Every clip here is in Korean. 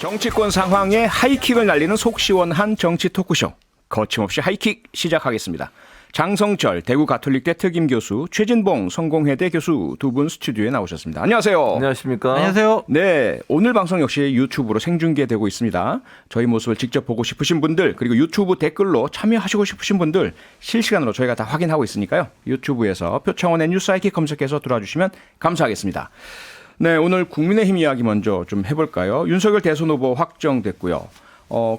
정치권 상황에 하이킥을 날리는 속 시원한 정치 토크쇼 거침없이 하이킥 시작하겠습니다. 장성철 대구 가톨릭대 특임 교수, 최진봉 성공회대 교수 두 분 스튜디오에 나오셨습니다. 안녕하세요. 안녕하십니까. 안녕하세요. 네, 오늘 방송 역시 유튜브로 생중계되고 있습니다. 저희 모습을 직접 보고 싶으신 분들, 그리고 유튜브 댓글로 참여하시고 싶으신 분들 실시간으로 저희가 다 확인하고 있으니까요. 유튜브에서 표창원의 뉴스 하이킥 검색해서 들어와주시면 감사하겠습니다. 네, 오늘 국민의힘 이야기 먼저 좀 해볼까요? 윤석열 대선 후보 확정됐고요.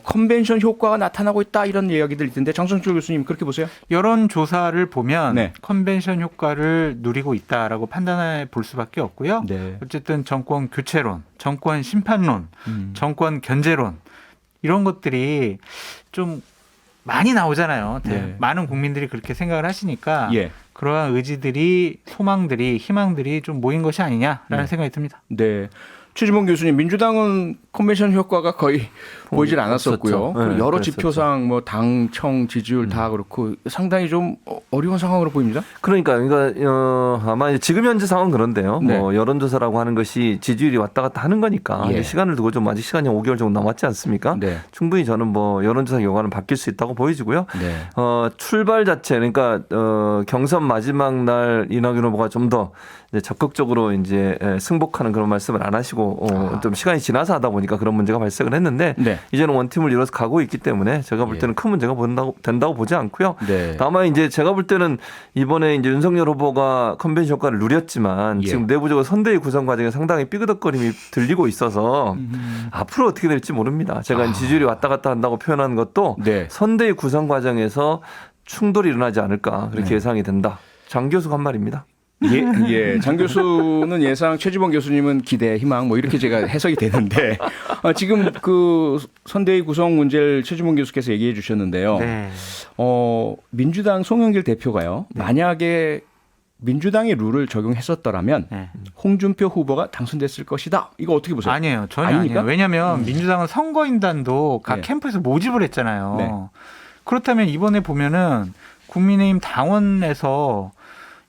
컨벤션 효과가 나타나고 있다 이런 이야기들 있던데 장성철 교수님 그렇게 보세요? 여론조사를 보면 네. 컨벤션 효과를 누리고 있다라고 판단해 볼 수밖에 없고요. 네. 어쨌든 정권 교체론, 정권 심판론, 정권 견제론 이런 것들이 좀 많이 나오잖아요. 네. 많은 국민들이 그렇게 생각을 하시니까 예. 그러한 의지들이, 소망들이, 희망들이 좀 모인 것이 아니냐라는 생각이 듭니다. 네. 최진봉 교수님, 민주당은 컨벤션 효과가 거의 보이질 않았었고요. 네, 여러 그랬었죠. 지표상 뭐 당청 지지율 다 그렇고 상당히 좀 어려운 상황으로 보입니다. 그러니까 아마 이제 지금 현재 상황은 그런데요. 네. 뭐 여론조사라고 하는 것이 지지율이 왔다 갔다 하는 거니까 예. 이제 시간을 두고 좀 아직 시간이 5개월 정도 남았지 않습니까? 네. 충분히 저는 뭐 여론조사 결과는 바뀔 수 있다고 보여지고요. 네. 출발 자체 그러니까 경선 마지막 날 이낙연 후보가 좀 더 적극적으로 이제 승복하는 그런 말씀을 안 하시고 좀 시간이 지나서 하다 보니까 그런 문제가 발생을 했는데 네. 이제는 원팀을 이뤄서 가고 있기 때문에 제가 볼 때는 큰 문제가 된다고 보지 않고요. 네. 다만 이제 제가 볼 때는 이번에 이제 윤석열 후보가 컨벤션 효과를 누렸지만 예. 지금 내부적으로 선대위 구성 과정에 상당히 삐그덕거림이 들리고 있어서 앞으로 어떻게 될지 모릅니다. 제가 지지율이 왔다 갔다 한다고 표현하는 것도 네. 선대위 구성 과정에서 충돌이 일어나지 않을까 그렇게 네. 예상이 된다. 장 교수가 한 말입니다. 예. 장 교수는 예상, 최지봉 교수님은 기대, 희망 뭐 이렇게 제가 해석이 되는데 지금 그 선대위 구성 문제를 최지봉 교수께서 얘기해 주셨는데요. 네. 민주당 송영길 대표가요. 만약에 민주당의 룰을 적용했었더라면 네. 홍준표 후보가 당선됐을 것이다. 이거 어떻게 보세요? 아니에요. 전혀 아닙니까? 아니에요. 왜냐하면 민주당은 선거인단도 각 네. 캠프에서 모집을 했잖아요. 네. 그렇다면 이번에 보면은 국민의힘 당원에서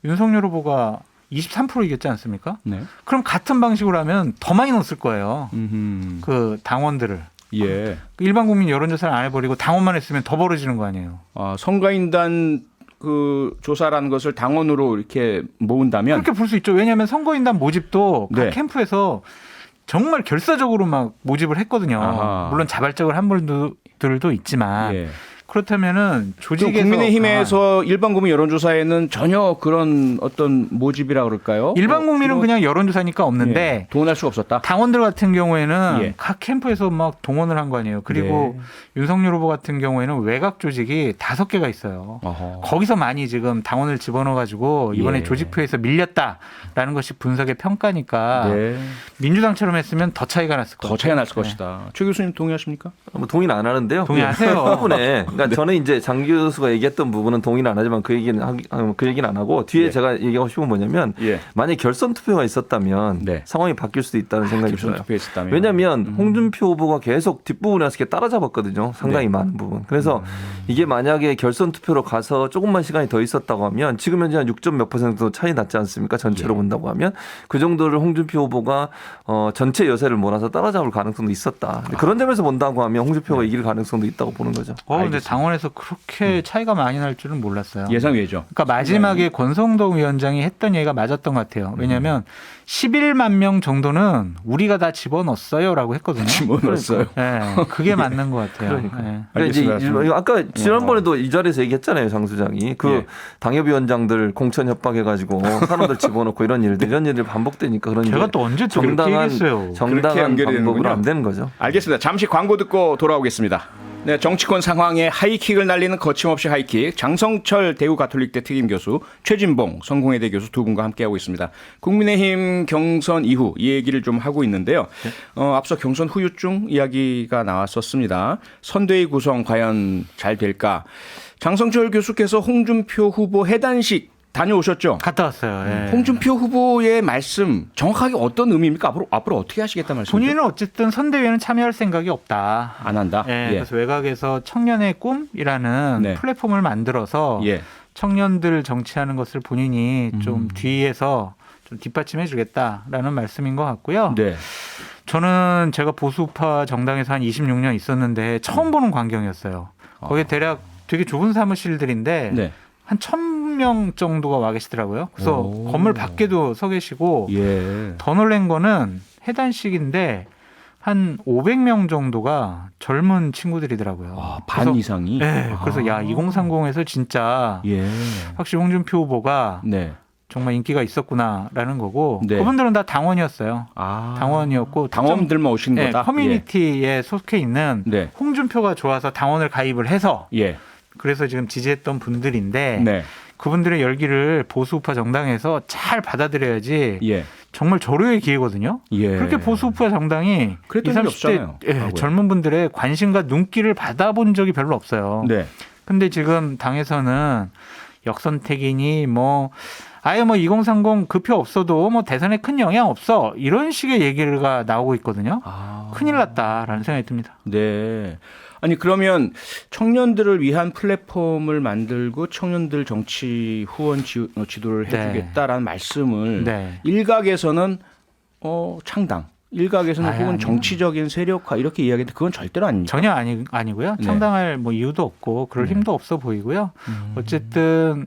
윤석열 후보가 23% 이겼지 않습니까? 네. 그럼 같은 방식으로 하면 더 많이 넣었을 거예요. 음흠. 그 당원들을. 예. 일반 국민 여론조사를 안 해버리고 당원만 했으면 더 벌어지는 거 아니에요. 선거인단 그 조사라는 것을 당원으로 이렇게 모은다면 그렇게 볼 수 있죠. 왜냐하면 선거인단 모집도 각 네. 캠프에서 정말 결사적으로 막 모집을 했거든요. 아하. 물론 자발적으로 한 분들도 있지만 예. 그렇다면은 조직에서 국민의힘에서 일반 국민 여론조사에는 전혀 그런 어떤 모집이라 그럴까요? 일반 국민은 그냥 여론조사니까 없는데 예, 동원할 수가 없었다. 당원들 같은 경우에는 예. 각 캠프에서 막 동원을 한 거 아니에요. 그리고 윤석열 후보 같은 경우에는 외곽 조직이 5개가 있어요. 어허. 거기서 많이 지금 당원을 집어넣어가지고 이번에 예. 조직표에서 밀렸다라는 것이 분석의 평가니까 네. 민주당처럼 했으면 더 차이가 났을 거예요. 더 차이가 났을 것이다. 최 교수님 동의하십니까? 뭐 동의는 안 하는데요. 동의하세요. 그 부분에 그러니까 저는 이제 장 교수가 얘기했던 부분은 동의는 안 하지만 그 얘기는 안 하고 뒤에 네. 제가 얘기하고 싶은 건 뭐냐면 예. 만약 결선 투표가 있었다면 네. 상황이 바뀔 수도 있다는 생각이 결선 들어요. 투표했었다면. 왜냐하면 홍준표 후보가 계속 뒷부분에서 이렇게 따라잡았거든요. 상당히 네. 많은 부분. 그래서 이게 만약에 결선 투표로 가서 조금만 시간이 더 있었다고 하면 지금 현재 한 6점 몇 퍼센트 차이 났지 않습니까? 전체로 예. 본다고 하면 그 정도를 홍준표 후보가 전체 여세를 몰아서 따라잡을 가능성도 있었다. 그런 점에서 본다고 하면 홍준표가 이길 가능성도 있다고 보는 거죠. 근데 알겠습니다. 당원에서 그렇게 차이가 많이 날 줄은 몰랐어요. 예상 외죠. 그러니까 마지막에 권성동 위원장이 했던 얘기가 맞았던 것 같아요. 왜냐하면 11만 명 정도는 우리가 다 집어넣었어요라고 했거든요. 집어넣었어요. 네, 그게 맞는 것 같아요. 그러니까. 네. 그러니까 이제 알겠습니다. 아까 지난번에도 이 자리에서 얘기했잖아요, 장 수장이. 그 예. 당협위원장들 공천 협박해가지고 사람들 집어넣고 이런 일들이 반복되니까 그런 제가 이제 또 언제 또 그렇게 얘기했어요. 그렇게 정당한 연결이 방법으로 되는군요. 안 되는 거죠. 알겠습니다. 잠시 광고 듣고 돌아오겠습니다. 네, 정치권 상황에 하이킥을 날리는 거침없이 하이킥. 장성철 대구 가톨릭대 특임 교수, 최진봉 성공회대 교수 두 분과 함께하고 있습니다. 국민의힘 경선 이후 이 얘기를 좀 하고 있는데요. 앞서 경선 후유증 이야기가 나왔었습니다. 선대위 구성 과연 잘 될까? 장성철 교수께서 홍준표 후보 해단식 다녀오셨죠? 갔다 왔어요. 예. 홍준표 후보의 말씀 정확하게 어떤 의미입니까? 앞으로 어떻게 하시겠다 말씀이죠? 본인은 어쨌든 선대위에는 참여할 생각이 없다. 안 한다. 예, 예. 그래서 외곽에서 청년의 꿈이라는 네. 플랫폼을 만들어서 예. 청년들 정치하는 것을 본인이 좀 뒤에서 좀 뒷받침해 주겠다라는 말씀인 것 같고요. 네. 저는 제가 보수파 정당에서 한 26년 있었는데 처음 보는 광경이었어요. 거기 대략 되게 좁은 사무실들인데 네. 한 1,000명 정도가 와 계시더라고요. 그래서 오. 건물 밖에도 서 계시고 예. 더 놀란 거는 해단식인데 한 500명 정도가 젊은 친구들이더라고요. 아, 반 그래서, 이상이. 네. 그래서 야 2030에서 진짜 예. 확실히 홍준표 후보가 네. 정말 인기가 있었구나라는 거고 네. 그분들은 다 당원이었어요. 아. 당원이었고 당원들만 오신 네, 거다. 커뮤니티에 속해 있는 예. 네. 홍준표가 좋아서 당원을 가입을 해서 예. 그래서 지금 지지했던 분들인데 네. 그분들의 열기를 보수우파 정당에서 잘 받아들여야지 예. 정말 조류의 기회거든요. 예. 그렇게 보수우파 정당이 그랬던 20, 적이 30대 없잖아요. 젊은 분들의 관심과 눈길을 받아본 적이 별로 없어요. 네. 근데 지금 당에서는 역선택이니 뭐 아예 뭐 2030 그 표 없어도 뭐 대선에 큰 영향 없어 이런 식의 얘기가 나오고 있거든요. 아. 큰일 났다라는 생각이 듭니다. 네. 아니 그러면 청년들을 위한 플랫폼을 만들고 청년들 정치 후원 지도를 네. 해주겠다라는 말씀을 네. 일각에서는 창당, 일각에서는 혹은 아니요. 정치적인 세력화 이렇게 이야기했는데 그건 절대로 아닙니다. 전혀 아니고요. 네. 청당할 뭐 이유도 없고 그럴 네. 힘도 없어 보이고요. 어쨌든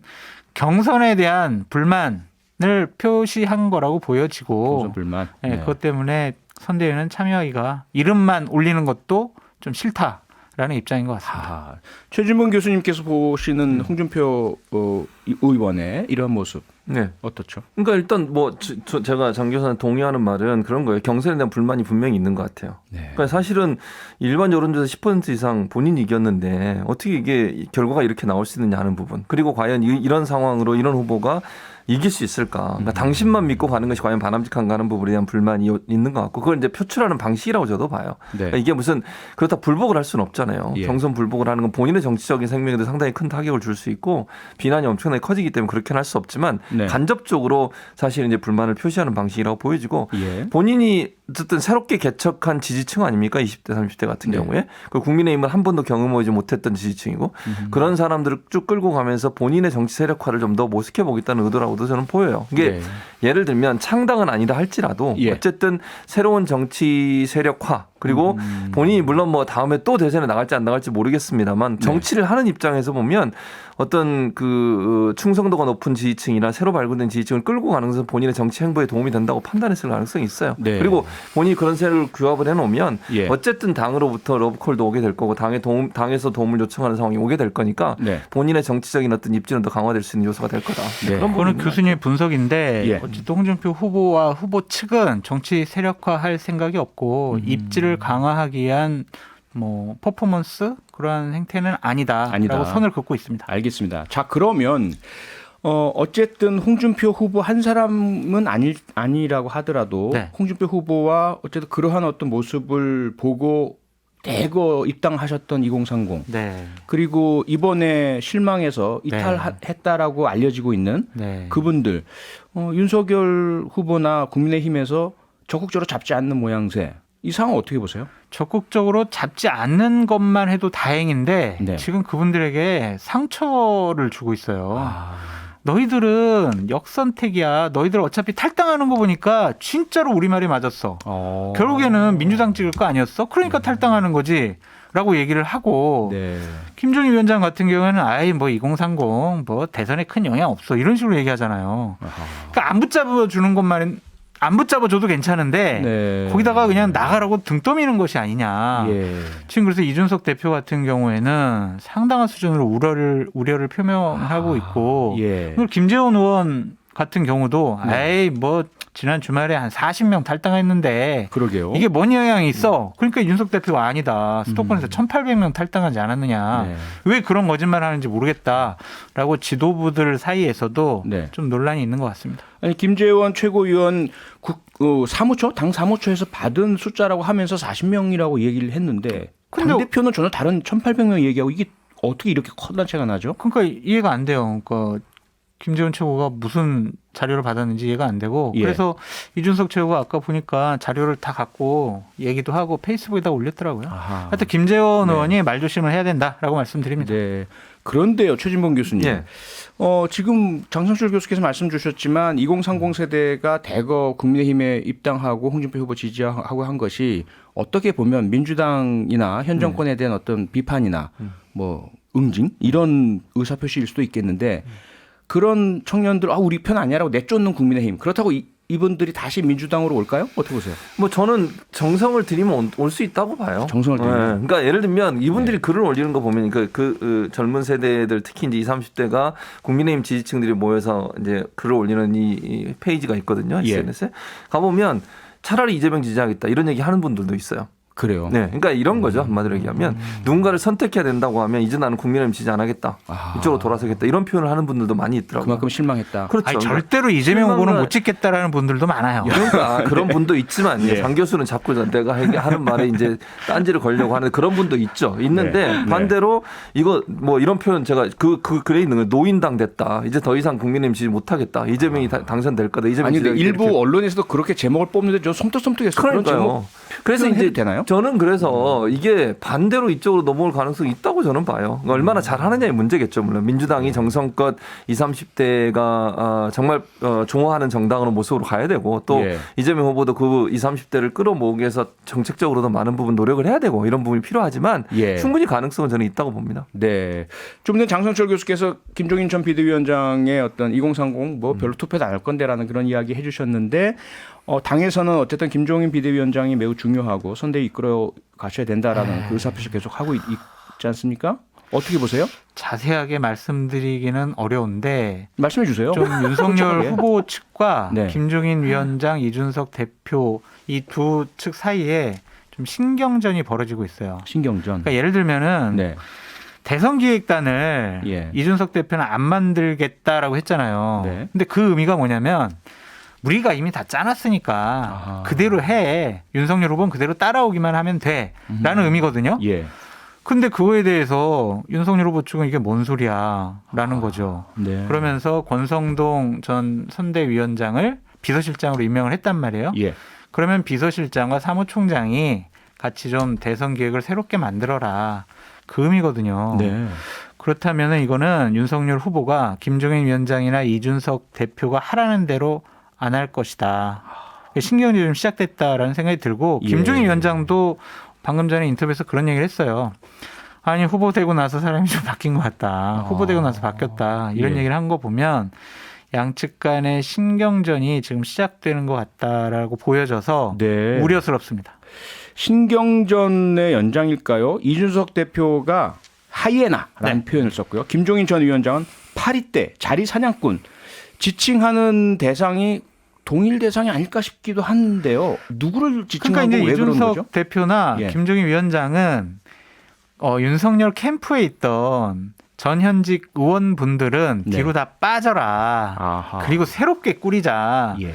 경선에 대한 불만을 표시한 거라고 보여지고 경선 불만. 네, 네. 그것 때문에 선대위는 참여하기가 이름만 올리는 것도 좀 싫다라는 입장인 것 같습니다. 아, 최진봉 교수님께서 보시는 홍준표 의원의 이런 모습 네. 어떻죠? 그러니까 일단 뭐 제가 장 교수님 동의하는 말은 그런 거예요. 경선에 대한 불만이 분명히 있는 것 같아요. 네. 그러니까 사실은 일반 여론조사 10% 이상 본인이 이겼는데 어떻게 이게 결과가 이렇게 나올 수 있느냐 하는 부분. 그리고 과연 이런 상황으로 이런 후보가 이길 수 있을까? 그러니까 당신만 믿고 가는 것이 과연 바람직한가 하는 부분에 대한 불만이 있는 것 같고 그걸 이제 표출하는 방식이라고 저도 봐요. 네. 그러니까 이게 무슨 그렇다 불복을 할 수는 없잖아요. 예. 경선 불복을 하는 건 본인의 정치적인 생명에도 상당히 큰 타격을 줄 수 있고 비난이 엄청나게 커지기 때문에 그렇게는 할 수 없지만 네. 간접적으로 사실 이제 불만을 표시하는 방식이라고 보여지고 예. 본인이 어쨌든 새롭게 개척한 지지층 아닙니까? 20대, 30대 같은 네. 경우에. 그 국민의힘은 한 번도 경험하지 못했던 지지층이고 그런 사람들을 쭉 끌고 가면서 본인의 정치 세력화를 좀 더 모색해 보겠다는 의도라고도 저는 보여요. 이게 네. 예를 들면 창당은 아니다 할지라도 예. 어쨌든 새로운 정치 세력화 그리고 본인이 물론 뭐 다음에 또 대선에 나갈지 안 나갈지 모르겠습니다만 정치를 하는 입장에서 보면 어떤 그 충성도가 높은 지지층이나 새로 발굴된 지지층을 끌고 가는 것은 본인의 정치 행보에 도움이 된다고 판단했을 가능성이 있어요. 네. 그리고 본인이 그런 세력을 규합을 해놓으면 예. 어쨌든 당으로부터 러브콜도 오게 될 거고 당에서 도움을 요청하는 상황이 오게 될 거니까 네. 본인의 정치적인 어떤 입지는 더 강화될 수 있는 요소가 될 거다. 네. 그런 그거는 부분인 교수님의 분석인데 예. 어쨌든 홍준표 후보와 후보 측은 정치 세력화할 생각이 없고 입지를 강화하기 위한 뭐 퍼포먼스 그러한 행태는 아니다라고 아니다. 선을 긋고 있습니다. 알겠습니다. 자 그러면 어쨌든 홍준표 후보 한 사람은 아니라고 하더라도 네. 홍준표 후보와 어쨌든 그러한 어떤 모습을 보고 대거 입당하셨던 2030 네. 그리고 이번에 실망해서 이탈했다라고 알려지고 있는 네. 그분들 윤석열 후보나 국민의힘에서 적극적으로 잡지 않는 모양새 이 상황 어떻게 보세요? 적극적으로 잡지 않는 것만 해도 다행인데 네. 지금 그분들에게 상처를 주고 있어요. 아. 너희들은 역선택이야. 너희들 어차피 탈당하는 거 보니까 진짜로 우리 말이 맞았어. 결국에는 민주당 찍을 거 아니었어? 그러니까 탈당하는 거지. 라고 얘기를 하고 네. 김종인 위원장 같은 경우에는 아이 뭐 2030 뭐 대선에 큰 영향 없어. 이런 식으로 얘기하잖아요. 그러니까 안 붙잡아 주는 것만 안 붙잡아줘도 괜찮은데 네. 거기다가 그냥 나가라고 등 떠미는 것이 아니냐. 예. 지금 그래서 이준석 대표 같은 경우에는 상당한 수준으로 우려를 표명하고 있고 예. 그리고 김재원 의원 같은 경우도 네. 에이 뭐 지난 주말에 한 40명 탈당했는데 그러게요. 이게 뭔 영향이 있어? 그러니까 윤석 대표가 아니다. 수도권에서 1,800명 탈당하지 않았느냐. 네. 왜 그런 거짓말 하는지 모르겠다라고 지도부들 사이에서도 네. 좀 논란이 있는 것 같습니다. 아니 김재원 최고위원 사무처 당 사무처에서 받은 숫자라고 하면서 40명이라고 얘기를 했는데 근데 당 대표는 전혀 다른 1,800명 얘기하고 이게 어떻게 이렇게 커다란 차이가 나죠? 그러니까 이해가 안 돼요. 그러니까 김재원 최고가 무슨 자료를 받았는지 이해가 안 되고 예. 그래서 이준석 최고가 아까 보니까 자료를 다 갖고 얘기도 하고 페이스북에다 올렸더라고요. 아하. 하여튼 김재원 네. 의원이 말조심을 해야 된다라고 말씀드립니다. 네. 그런데요, 최진봉 교수님. 예. 지금 장성철 교수께서 말씀 주셨지만 2030 세대가 대거 국민의힘에 입당하고 홍준표 후보 지지하고 한 것이 어떻게 보면 민주당이나 현 정권에 대한 어떤 비판이나 뭐 응징 이런 의사표시일 수도 있겠는데 그런 청년들 우리 편 아니야라고 내쫓는 국민의힘 그렇다고 이분들이 다시 민주당으로 올까요? 어떻게 보세요? 뭐 저는 정성을 들이면 올 수 있다고 봐요. 정성을 들이면. 그러니까 예를 들면 이분들이 글을 올리는 거 보면 그 젊은 세대들 특히 이제 20, 30대가 국민의힘 지지층들이 모여서 이제 글을 올리는 이 페이지가 있거든요. SNS에. 가보면 차라리 이재명 지지하겠다 이런 얘기 하는 분들도 있어요. 그래요. 네, 그러니까 이런 거죠. 한마디로 얘기하면 누군가를 선택해야 된다고 하면 이제 나는 국민의힘 지지 안 하겠다. 이쪽으로 돌아서겠다. 이런 표현을 하는 분들도 많이 있더라고요. 그만큼 실망했다. 그렇죠. 아니, 절대로 이재명 후보는 못 찍겠다라는 분들도 많아요. 그러니까 그런 분도 있지만 예. 장 교수는 자꾸 내가 하는 말에 이제 딴지를 걸려고 하는 그런 분도 있는데 네. 반대로 이거 뭐 이런 표현 제가 그 글에 있는 거 노인당 됐다. 이제 더 이상 국민의힘 지지 못하겠다. 이재명이 당선될 거다. 이재명 아니 근데 지지하겠다. 일부 이렇게. 언론에서도 그렇게 제목을 뽑는데 저 섬뜩섬뜩했어요. 그런 그러니까요. 제목 그래서 이제 해도 되나요? 저는 그래서 이게 반대로 이쪽으로 넘어올 가능성이 있다고 저는 봐요. 얼마나 잘하느냐의 문제겠죠. 물론 민주당이 정성껏 20, 30대가 정말 좋아하는 정당으로 모습으로 가야 되고 또 예. 이재명 후보도 그 20, 30대를 끌어모으기 위해서 정책적으로도 많은 부분 노력을 해야 되고 이런 부분이 필요하지만 예. 충분히 가능성은 저는 있다고 봅니다. 네. 좀 전에 장성철 교수께서 김종인 전 비대위원장의 어떤 2030 뭐 별로 투표도 안 할 건데라는 그런 이야기 해주셨는데 당에서는 어쨌든 김종인 비대위원장이 매우 중요하고 선대위 이끌어 가셔야 된다라는 그 의사표시 계속 하고 있지 않습니까? 어떻게 보세요? 자세하게 말씀드리기는 어려운데 말씀해 주세요. 좀 윤석열 솔직하게. 후보 측과 네. 김종인 위원장, 이준석 대표 이 두 측 사이에 좀 신경전이 벌어지고 있어요. 신경전. 그러니까 예를 들면은 네. 대선 기획단을 예. 이준석 대표는 안 만들겠다라고 했잖아요. 네. 근데 그 의미가 뭐냐면 우리가 이미 다 짜놨으니까 아하. 그대로 해. 윤석열 후보는 그대로 따라오기만 하면 돼라는 의미거든요. 예. 근데 그거에 대해서 윤석열 후보 측은 이게 뭔 소리야라는 거죠. 네. 그러면서 권성동 전 선대위원장을 비서실장으로 임명을 했단 말이에요. 예. 그러면 비서실장과 사무총장이 같이 좀 대선 기획을 새롭게 만들어라. 그 의미거든요. 네. 그렇다면 이거는 윤석열 후보가 김종인 위원장이나 이준석 대표가 하라는 대로 안 할 것이다. 신경전이 좀 시작됐다라는 생각이 들고 예. 김종인 위원장도 방금 전에 인터뷰에서 그런 얘기를 했어요. 아니 후보 되고 나서 사람이 좀 바뀐 것 같다. 후보 되고 나서 바뀌었다. 이런 예. 얘기를 한 거 보면 양측 간의 신경전이 지금 시작되는 것 같다라고 보여져서 네. 우려스럽습니다. 신경전의 연장일까요? 이준석 대표가 하이에나라는 표현을 썼고요. 김종인 전 위원장은 파리떼, 자리 사냥꾼, 지칭하는 대상이 동일 대상이 아닐까 싶기도 한데요. 누구를 지칭하고 그러니까 이제 왜 그런 거죠? 이준석 대표나 예. 김종인 위원장은 윤석열 캠프에 있던 전현직 의원분들은 네. 뒤로 다 빠져라. 아하. 그리고 새롭게 꾸리자. 예.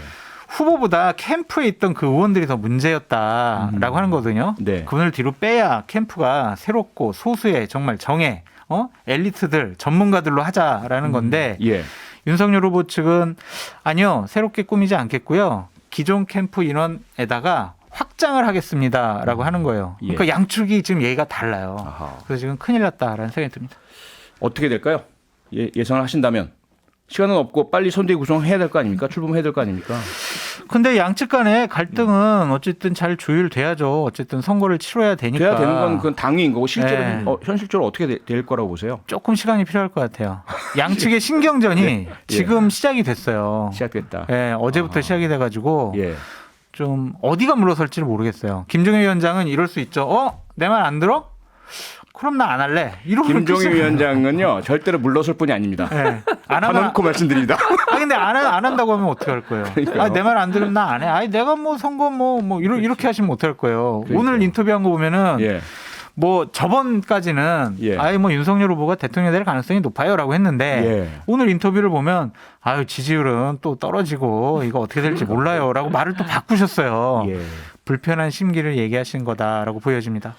후보보다 캠프에 있던 그 의원들이 더 문제였다라고 하는 거거든요. 네. 그분을 뒤로 빼야 캠프가 새롭고 소수의 정말 정예, 엘리트들, 전문가들로 하자라는 건데 예. 윤석열 후보 측은 아니요, 새롭게 꾸미지 않겠고요. 기존 캠프 인원에다가 확장을 하겠습니다라고 하는 거예요. 그러니까 예. 양측이 지금 얘기가 달라요. 아하. 그래서 지금 큰일 났다라는 생각이 듭니다. 어떻게 될까요? 예상을 하신다면 시간은 없고 빨리 선대위 구성해야 될 거 아닙니까? 출범해야 될 거 아닙니까? 근데 양측 간의 갈등은 어쨌든 잘 조율돼야죠. 어쨌든 선거를 치러야 되니까. 돼야 되는 건 그건 당위인 거고 실제로 네. 현실적으로 어떻게 될 거라고 보세요? 조금 시간이 필요할 것 같아요. 양측의 신경전이 지금 시작이 됐어요. 시작됐다. 예, 어제부터 시작이 돼가지고 예. 좀 어디가 물러설지를 모르겠어요. 김종인 위원장은 이럴 수 있죠. 내 말 안 들어? 그럼 나 안 할래. 이러면 김종인 끝이에요. 위원장은요 절대로 물러설 뿐이 아닙니다. 예. 안 하면 한놓고 말씀드립니다. 근데 안 한다고 하면 어떻게 할 거예요? 그러니까요. 내 말 안 들으면 나 안 해. 아니 내가 뭐 선거 이렇게 하시면 어떻게 할 거예요? 그러니까요. 오늘 인터뷰한 거 보면은 예. 뭐 저번까지는 예. 뭐 윤석열 후보가 대통령 될 가능성이 높아요라고 했는데 예. 오늘 인터뷰를 보면 지지율은 또 떨어지고 이거 어떻게 될지 몰라요라고 말을 또 바꾸셨어요. 예. 불편한 심기를 얘기하신 거다라고 보여집니다.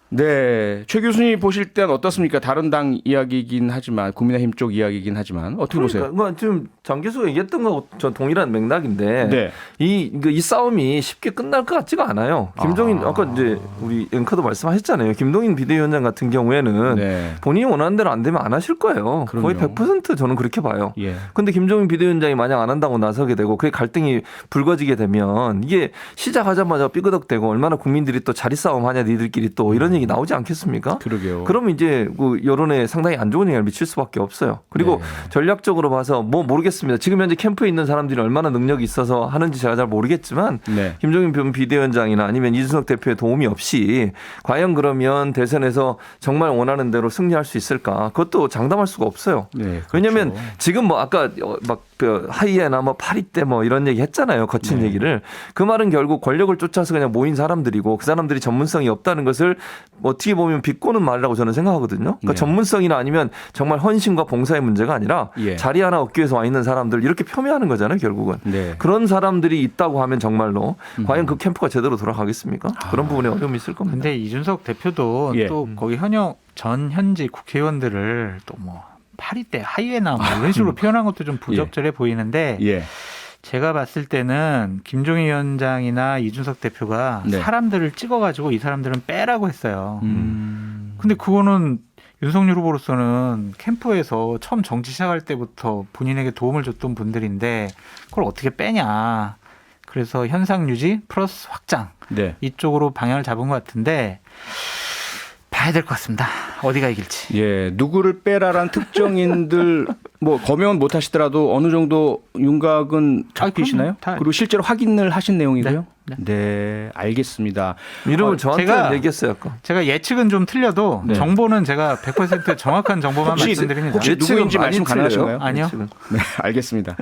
네, 최 교수님 보실 땐 어떻습니까? 다른 당 이야기이긴 하지만 국민의힘 쪽 이야기이긴 하지만 어떻게 보세요? 그러니까 지금 장 교수가 얘기했던 거하고 저 동일한 맥락인데 네. 이 싸움이 쉽게 끝날 것 같지가 않아요. 김종인 아까 이제 우리 앵커도 말씀하셨잖아요. 김동인 비대위원장 같은 경우에는 네. 본인이 원하는 대로 안 되면 안 하실 거예요. 그럼요. 거의 100% 저는 그렇게 봐요. 예. 근데 김종인 비대위원장이 만약 안 한다고 나서게 되고 그게 갈등이 불거지게 되면 이게 시작하자마자 삐그덕대고 얼마나 국민들이 또 자리 싸움 하냐 니들끼리 또 이런 얘기 나오지 않겠습니까? 그러게요. 그러면 이제 그 여론에 상당히 안 좋은 영향을 미칠 수밖에 없어요. 그리고 네. 전략적으로 봐서 뭐 모르겠습니다. 지금 현재 캠프에 있는 사람들이 얼마나 능력이 있어서 하는지 제가 잘 모르겠지만 네. 김종인 비대위원장이나 아니면 이준석 대표의 도움이 없이 과연 그러면 대선에서 정말 원하는 대로 승리할 수 있을까? 그것도 장담할 수가 없어요. 네, 그렇죠. 왜냐하면 지금 뭐 아까 막 하이에나 뭐 파리 때 뭐 이런 얘기 했잖아요. 거친 네. 얘기를. 그 말은 결국 권력을 쫓아서 그냥 모인 사람들이고 그 사람들이 전문성이 없다는 것을 어떻게 보면 비꼬는 말이라고 저는 생각하거든요. 그러니까 네. 전문성이나 아니면 정말 헌신과 봉사의 문제가 아니라 예. 자리 하나 얻기 위해서 와 있는 사람들 이렇게 폄훼하는 거잖아요. 결국은. 네. 그런 사람들이 있다고 하면 정말로 과연 그 캠프가 제대로 돌아가겠습니까? 그런 부분에 어려움이 있을 겁니다. 근데 이준석 대표도 예. 또 거기 현직 국회의원들을 또 뭐 파리 때 하이에나 뭐 이런 식으로 표현한 것도 좀 부적절해 보이는데 예. 제가 봤을 때는 김종인 위원장이나 이준석 대표가 네. 사람들을 찍어가지고 이 사람들은 빼라고 했어요. 근데 그거는 윤석열 후보로서는 캠프에서 처음 정치 시작할 때부터 본인에게 도움을 줬던 분들인데 그걸 어떻게 빼냐. 그래서 현상 유지 플러스 확장 네. 이쪽으로 방향을 잡은 것 같은데 봐야 될 것 같습니다. 어디가 이길지. 예, 누구를 빼라란 특정인들 뭐 검역은 못 하시더라도 어느 정도 윤곽은 잡히시나요? 그럼요. 다- 그리고 실제로 확인을 하신 내용이고요. 네. 네, 알겠습니다. 이름을 저한테 제가- 얘기했어요. 아까. 제가 예측은 좀 틀려도 네. 정보는 제가 100% 정확한 정보만 말씀드립니다. 혹시 예측은 누구인지 많이 말씀 가능하신가요? 아니요. 예측은. 네, 알겠습니다.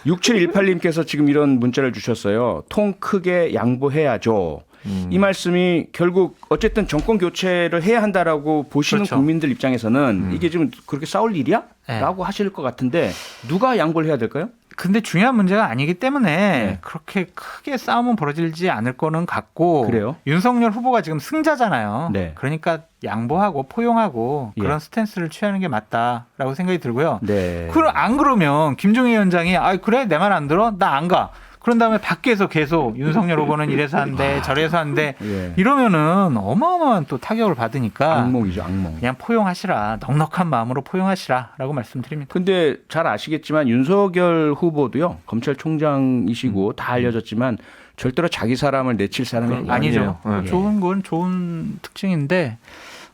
6718님께서 지금 이런 문자를 주셨어요. 통 크게 양보해야죠. 이 말씀이 결국 어쨌든 정권 교체를 해야 한다라고 보시는 그렇죠. 국민들 입장에서는 이게 지금 그렇게 싸울 일이야? 네. 라고 하실 것 같은데 누가 양보를 해야 될까요? 근데 중요한 문제가 아니기 때문에 네. 그렇게 크게 싸움은 벌어지지 않을 거는 같고 그래요? 윤석열 후보가 지금 승자잖아요. 네. 그러니까 양보하고 포용하고 예. 그런 스탠스를 취하는 게 맞다라고 생각이 들고요. 네. 그럼 안 그러면 김종인 위원장이 그래 내 말 안 들어? 나 안 가. 그런 다음에 밖에서 계속 윤석열 후보는 이래서 한대 저래서 한대 예. 이러면은 어마어마한 또 타격을 받으니까 악몽이죠, 악몽. 그냥 포용하시라. 넉넉한 마음으로 포용하시라라고 말씀드립니다. 근데 잘 아시겠지만 윤석열 후보도요 검찰총장이시고 다 알려졌지만 절대로 자기 사람을 내칠 사람이 아니죠. 아니에요. 네. 좋은 건 좋은 특징인데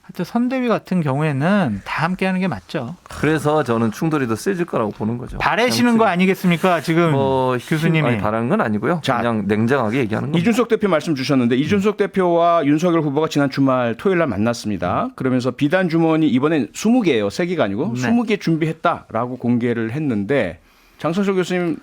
하여튼 선대위 같은 경우에는 다 함께하는 게 맞죠. 그래서 저는 충돌이 더 세질 거라고 보는 거죠. 바라시는 거 아니겠습니까? 지금 교수님이. 아니, 바라는 건 아니고요. 자, 그냥 냉정하게 얘기하는 겁니다. 이준석 대표 말씀 주셨는데 이준석 대표와 윤석열 후보가 지난 주말 토요일 날 만났습니다. 그러면서 비단 주머니 이번엔 20개예요. 3개가 아니고 네. 20개 준비했다라고 공개를 했는데 장성철 교수님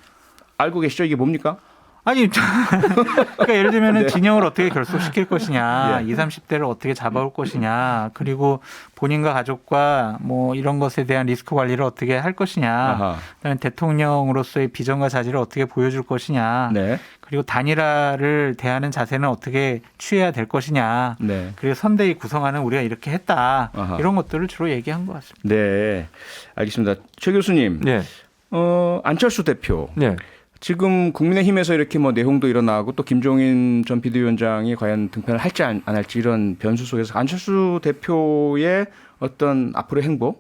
알고 계시죠? 이게 뭡니까? 아니 그러니까 예를 들면 네. 진영을 어떻게 결속시킬 것이냐, 예. 20, 30대를 어떻게 잡아올 것이냐, 그리고 본인과 가족과 뭐 이런 것에 대한 리스크 관리를 어떻게 할 것이냐, 아하. 그다음에 대통령으로서의 비전과 자질을 어떻게 보여줄 것이냐, 네. 그리고 단일화를 대하는 자세는 어떻게 취해야 될 것이냐, 네. 그리고 선대위 구성하는 우리가 이렇게 했다, 아하. 이런 것들을 주로 얘기한 것 같습니다. 네. 알겠습니다. 최 교수님. 네. 안철수 대표. 네. 지금 국민의힘에서 이렇게 뭐 내홍도 일어나고 또 김종인 전 비대위원장이 과연 등판을 할지 안 할지 이런 변수 속에서 안철수 대표의 어떤 앞으로의 행보,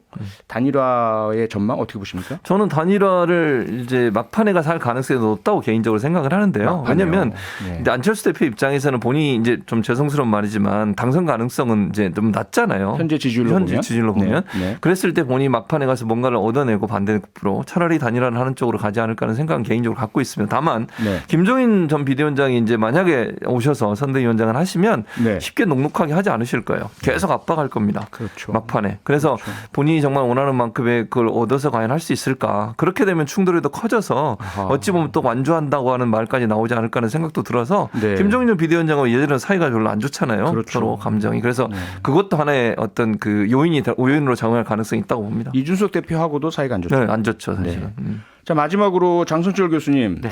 단일화의 전망 어떻게 보십니까? 저는 단일화를 이제 막판에 가서 할 가능성이 높다고 개인적으로 생각을 하는데요. 막판에요. 왜냐하면 네. 이제 안철수 대표 입장에서는 본인이 이제 좀 죄송스러운 말이지만 당선 가능성은 이제 좀 낮잖아요. 현재 지지율로 보면. 네. 그랬을 때 본인이 막판에 가서 뭔가를 얻어내고 반대로 차라리 단일화를 하는 쪽으로 가지 않을까 하는 생각은 개인적으로 갖고 있습니다. 다만 네. 김종인 전 비대위원장이 이제 만약에 오셔서 선대위원장을 하시면 네. 쉽게 녹록하게 하지 않으실 거예요. 계속 압박할 겁니다. 그렇죠. 막판에. 그래서 본인이 정말 원하는 만큼의 그걸 얻어서 과연 할 수 있을까. 그렇게 되면 충돌이 더 커져서 아하. 어찌 보면 또 완주한다고 하는 말까지 나오지 않을까 하는 생각도 들어서 네. 김종인 전 비대위원장은 예전에 사이가 별로 안 좋잖아요. 그렇죠. 서로 감정이. 그래서 네. 그것도 하나의 어떤 그 요인으로 작용할 가능성이 있다고 봅니다. 이준석 대표하고도 사이가 안 좋죠. 네, 안 좋죠, 사실은. 네. 자, 마지막으로 장성철 교수님. 네.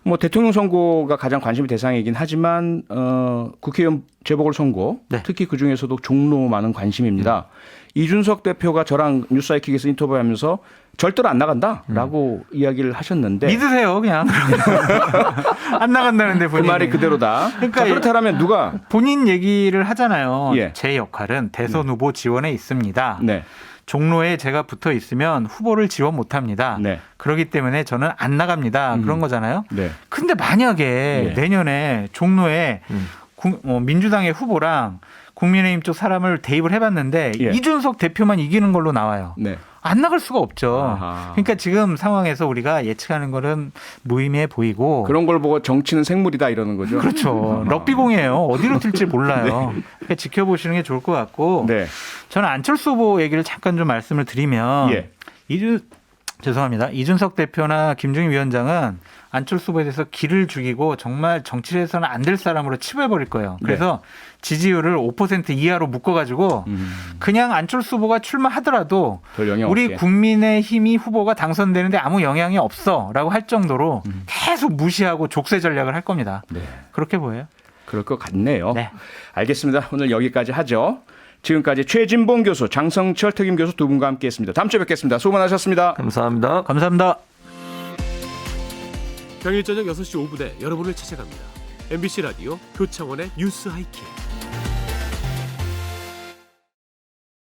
뭐 대통령 선거가 가장 관심의 대상이긴 하지만 국회의원 재보궐선거 네. 특히 그 중에서도 종로 많은 관심입니다. 이준석 대표가 저랑 뉴스사이킥에서 인터뷰하면서 절대로 안 나간다라고 이야기를 하셨는데 믿으세요, 그냥. 안 나간다는데 그 본인이. 말이 그대로다. 그러니까 자, 그렇다면 누가 본인 얘기를 하잖아요. 예. 제 역할은 대선 후보 지원에 있습니다. 네. 종로에 제가 붙어 있으면 후보를 지원 못 합니다. 네. 그렇기 때문에 저는 안 나갑니다. 그런 거잖아요. 네. 근데 만약에 예. 내년에 종로에 민주당의 후보랑 국민의힘 쪽 사람을 대입을 해봤는데 예. 이준석 대표만 이기는 걸로 나와요. 네. 안 나갈 수가 없죠. 아하. 그러니까 지금 상황에서 우리가 예측하는 거는 무의미해 보이고 그런 걸 보고 정치는 생물이다 이러는 거죠. 그렇죠. 럭비공이에요. 어디로 튈지 몰라요. 그러니까 지켜보시는 게 좋을 것 같고 네. 저는 안철수 후보 얘기를 잠깐 좀 말씀을 드리면 예. 죄송합니다. 이준석 대표나 김종인 위원장은 안철수 후보에 대해서 기를 죽이고 정말 정치에서는 안 될 사람으로 치부해버릴 거예요. 그래서 지지율을 5% 이하로 묶어가지고 그냥 안철수 후보가 출마하더라도 별 영향 우리 없게. 국민의힘이 후보가 당선되는데 아무 영향이 없어라고 할 정도로 계속 무시하고 족쇄 전략을 할 겁니다. 네. 그렇게 보여요. 그럴 것 같네요. 네. 알겠습니다. 오늘 여기까지 하죠. 지금까지 최진봉 교수, 장성철 특임 교수 두 분과 함께했습니다. 다음 주에 뵙겠습니다. 수고 많으셨습니다. 감사합니다. 감사합니다. 평일 저녁 6시 5분에 여러분을 찾아갑니다. MBC 라디오 표창원의 뉴스 하이킥.